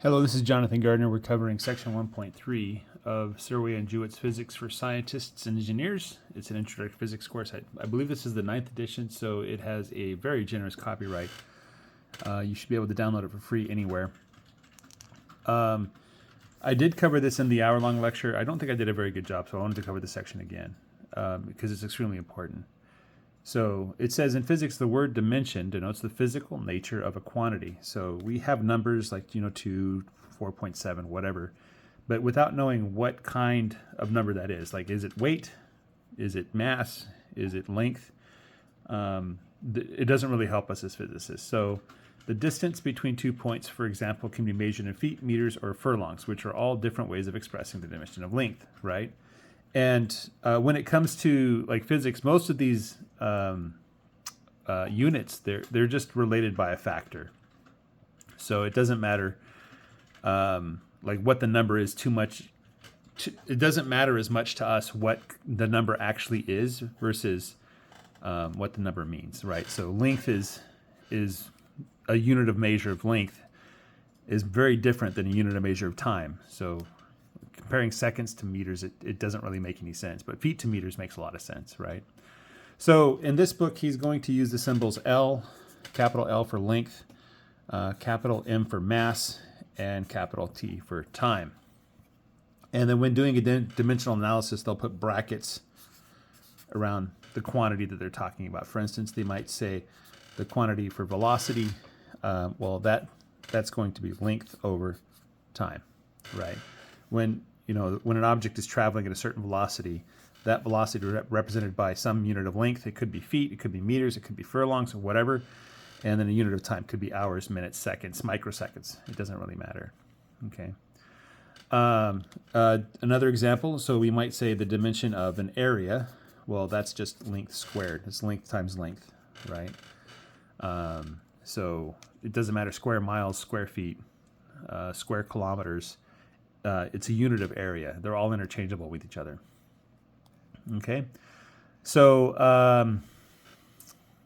Hello, this is Jonathan Gardner. We're covering section 1.3 of Surway and Jewett's Physics for Scientists and Engineers. It's an introductory physics course. I believe this is the 9th edition, so it has a very generous copyright. You should be able to download it for free anywhere. I did cover this in the hour-long lecture. I don't think I did a very good job, so I wanted to cover this section again because it's extremely important. So it says in physics, the word dimension denotes the physical nature of a quantity. So we have numbers like, 2, 4.7, whatever, but without knowing what kind of number that is, like, is it weight? Is it mass? Is it length? It doesn't really help us as physicists. So the distance between 2 points, for example, can be measured in feet, meters, or furlongs, which are all different ways of expressing the dimension of length, right? And when it comes to like physics, most of these units, they're just related by a factor. So it doesn't matter like what the number is too much. It doesn't matter as much to us what the number actually is versus what the number means, right? So length is a unit of measure of length is very different than a unit of measure of time. So comparing seconds to meters, it doesn't really make any sense, but feet to meters makes a lot of sense, right? So in this book, he's going to use the symbols L, capital L for length, capital M for mass, and capital T for time. And then when doing a dimensional analysis, they'll put brackets around the quantity that they're talking about. For instance, they might say the quantity for velocity, well, that's going to be length over time, right? When an object is traveling at a certain velocity, that velocity represented by some unit of length. It could be feet, it could be meters, it could be furlongs, or whatever. And then a unit of time could be hours, minutes, seconds, microseconds. It doesn't really matter. Okay. Another example, so we might say the dimension of an area. Well, that's just length squared. It's length times length, right? So it doesn't matter square miles, square feet, square kilometers. It's a unit of area. They're all interchangeable with each other. Okay, so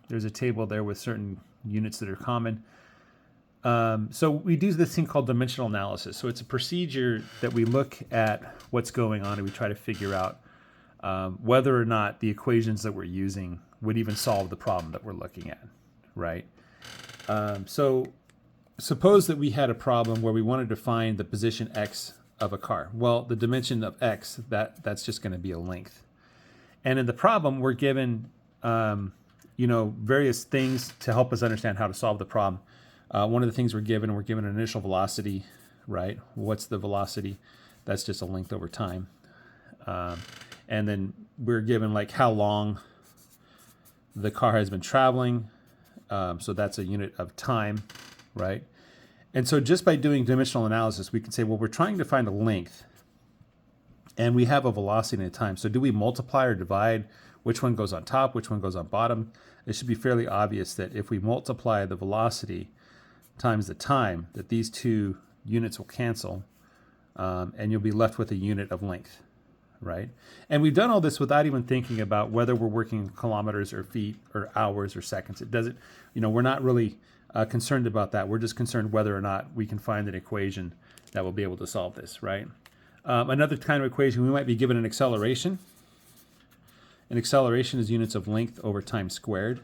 there's a table there with certain units that are common. So we do this thing called dimensional analysis. So it's a procedure that we look at what's going on and we try to figure out whether or not the equations that we're using would even solve the problem that we're looking at, right? So suppose that we had a problem where we wanted to find the position x of a car. Well, the dimension of x, that's just going to be a length. And in the problem, we're given, various things to help us understand how to solve the problem. One of the things we're given an initial velocity, right? What's the velocity? That's just a length over time. And then we're given like how long the car has been traveling. So that's a unit of time, right? And so just by doing dimensional analysis, we can say, well, we're trying to find a length and we have a velocity and a time. So do we multiply or divide? Which one goes on top? Which one goes on bottom? It should be fairly obvious that if we multiply the velocity times the time, that these two units will cancel and you'll be left with a unit of length, right? And we've done all this without even thinking about whether we're working in kilometers or feet or hours or seconds. It doesn't, we're not really concerned about that. We're just concerned whether or not we can find an equation that will be able to solve this, right? Another kind of equation, we might be given an acceleration. An acceleration is units of length over time squared.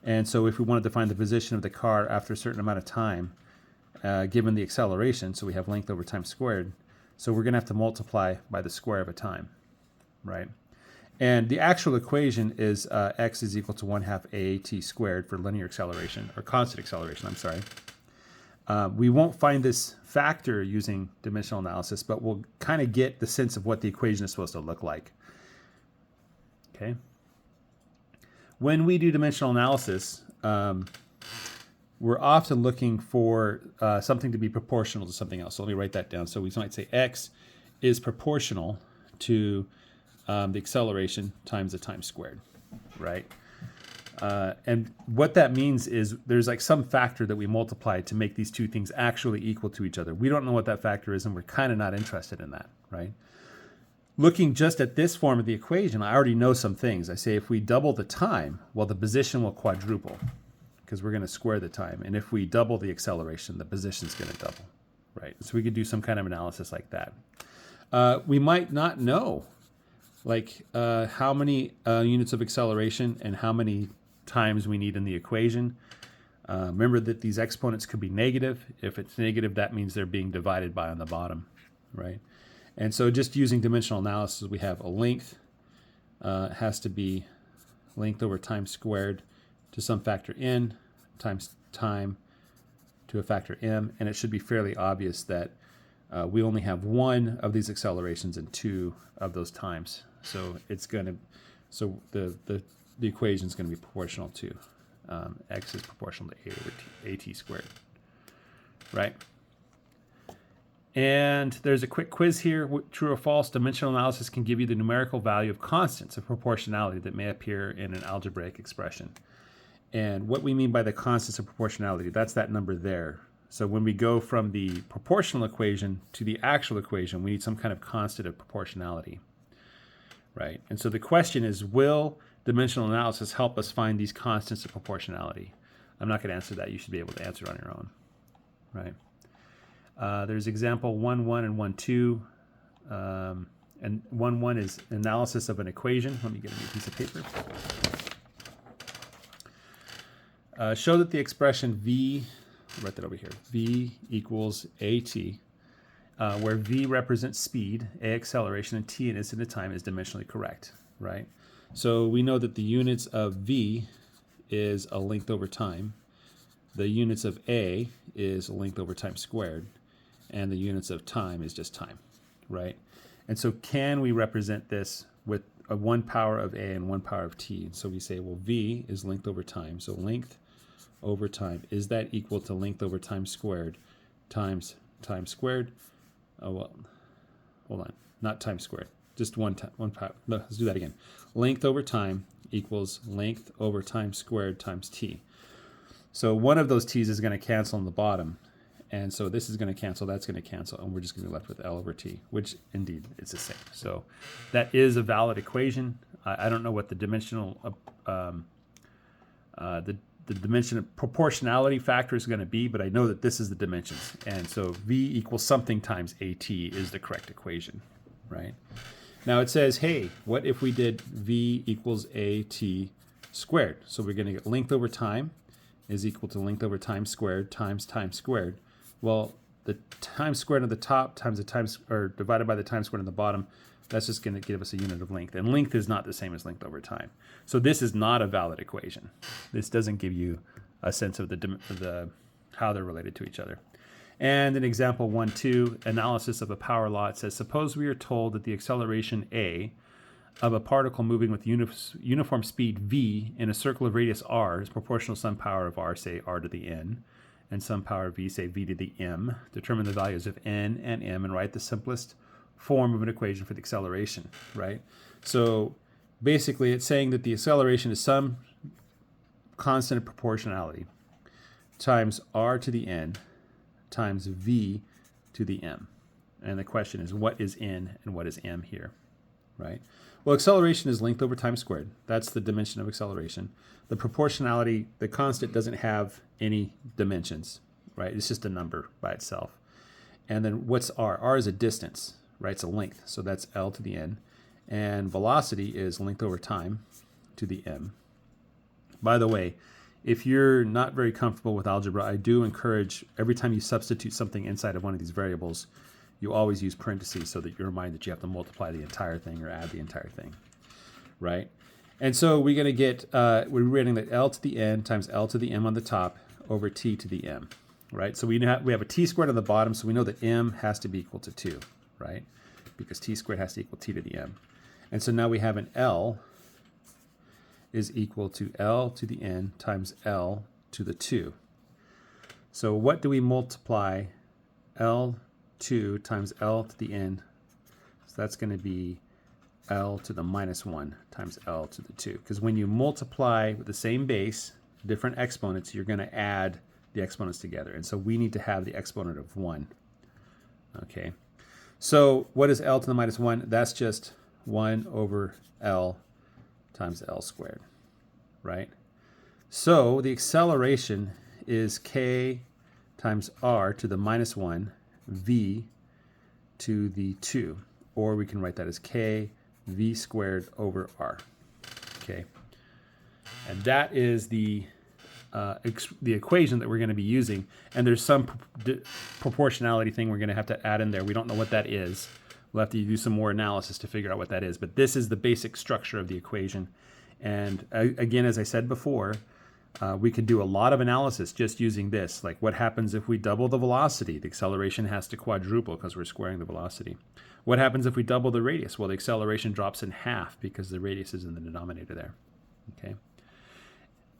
And so if we wanted to find the position of the car after a certain amount of time, given the acceleration, so we have length over time squared, so we're going to have to multiply by the square of a time, right? And the actual equation is x is equal to 1/2 AAT squared for linear acceleration, or constant acceleration, I'm sorry. We won't find this factor using dimensional analysis, but we'll kind of get the sense of what the equation is supposed to look like. Okay. When we do dimensional analysis, we're often looking for something to be proportional to something else. So let me write that down. So we might say x is proportional to the acceleration times the time squared, right? And what that means is there's like some factor that we multiply to make these two things actually equal to each other. We don't know what that factor is, and we're kind of not interested in that, right? Looking just at this form of the equation, I already know some things. I say if we double the time, well, the position will quadruple because we're going to square the time. And if we double the acceleration, the position's going to double, right? So we could do some kind of analysis like that. We might not know, like how many units of acceleration and how many times we need in the equation. Remember that these exponents could be negative. If it's negative, that means they're being divided by on the bottom, right? And so just using dimensional analysis, we have a length has to be length over time squared to some factor n times time to a factor m, and it should be fairly obvious that we only have one of these accelerations and two of those times. So it's going to, so the equation is going to be proportional to x is proportional to a over t, at squared, right? And there's a quick quiz here. True or false, dimensional analysis can give you the numerical value of constants of proportionality that may appear in an algebraic expression. And what we mean by the constants of proportionality, that's that number there. So when we go from the proportional equation to the actual equation, we need some kind of constant of proportionality, right? And so the question is, will dimensional analysis help us find these constants of proportionality? I'm not going to answer that. You should be able to answer it on your own, right? There's example 1.1 and 1.2. And 1.1 is analysis of an equation. Let me get a new piece of paper. Show that the expression v, I'll write that over here, v equals at, where v represents speed, a acceleration, and t an instant of time is dimensionally correct, right? So we know that the units of v is a length over time. The units of a is a length over time squared. And the units of time is just time, right? And so can we represent this with a 1 power of a and 1 power of t? So we say, well, v is length over time. So length over time, is that equal to length over time squared times time squared? Oh, well, hold on, not time squared, just one power. No, let's do that again. Length over time equals length over time squared times t. So one of those t's is going to cancel on the bottom. And so this is going to cancel, that's going to cancel, and we're just going to be left with L over T, which indeed is the same. So that is a valid equation. I don't know what the dimensional, the dimension of proportionality factor is going to be, but I know that this is the dimensions. And so V equals something times AT is the correct equation, right? Now it says, hey, what if we did V equals AT squared? So we're going to get length over time is equal to length over time squared times time squared. Well, the time squared on the top times the times, or divided by the time squared on the bottom, that's just going to give us a unit of length. And length is not the same as length over time. So this is not a valid equation. This doesn't give you a sense of how they're related to each other. And in example 1.2, analysis of a power law, it says, suppose we are told that the acceleration a of a particle moving with uniform speed v in a circle of radius r is proportional to some power of r, say r to the n, and some power of v, say v to the m. Determine the values of n and m and write the simplest form of an equation for the acceleration, right? So basically it's saying that the acceleration is some constant of proportionality times r to the n times v to the m. And the question is, what is n and what is m here, right? Well, acceleration is length over time squared. That's the dimension of acceleration. The proportionality, the constant doesn't have any dimensions, right? It's just a number by itself. And then what's r? R is a distance, right? It's a length, so that's L to the n. And velocity is length over time to the m. By the way, if you're not very comfortable with algebra, I do encourage every time you substitute something inside of one of these variables, you always use parentheses so that you're reminded that you have to multiply the entire thing or add the entire thing, right? And so we're going to get, we're writing that L to the n times L to the m on the top over t to the m, right? So we have a t squared on the bottom, so we know that m has to be equal to 2, right? Because t squared has to equal t to the m. And so now we have an L is equal to L to the n times L to the 2. So what do we multiply L2 times L to the n? So that's going to be L to the minus 1 times L to the 2. Because when you multiply with the same base, different exponents, you're going to add the exponents together. And so we need to have the exponent of 1. Okay. So what is L to the minus 1? That's just 1 over L times L squared, right? So the acceleration is k times r to the minus 1 v to the 2. Or we can write that as k v squared over r. Okay, and that is the equation that we're going to be using. And there's some proportionality thing we're going to have to add in there. We don't know what that is. We'll have to do some more analysis to figure out what that is. But this is the basic structure of the equation. And again, as I said before, we could do a lot of analysis just using this. Like, what happens if we double the velocity? The acceleration has to quadruple because we're squaring the velocity. What happens if we double the radius? Well, the acceleration drops in half because the radius is in the denominator there. Okay.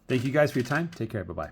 Thank you guys for your time. Take care. Bye-bye.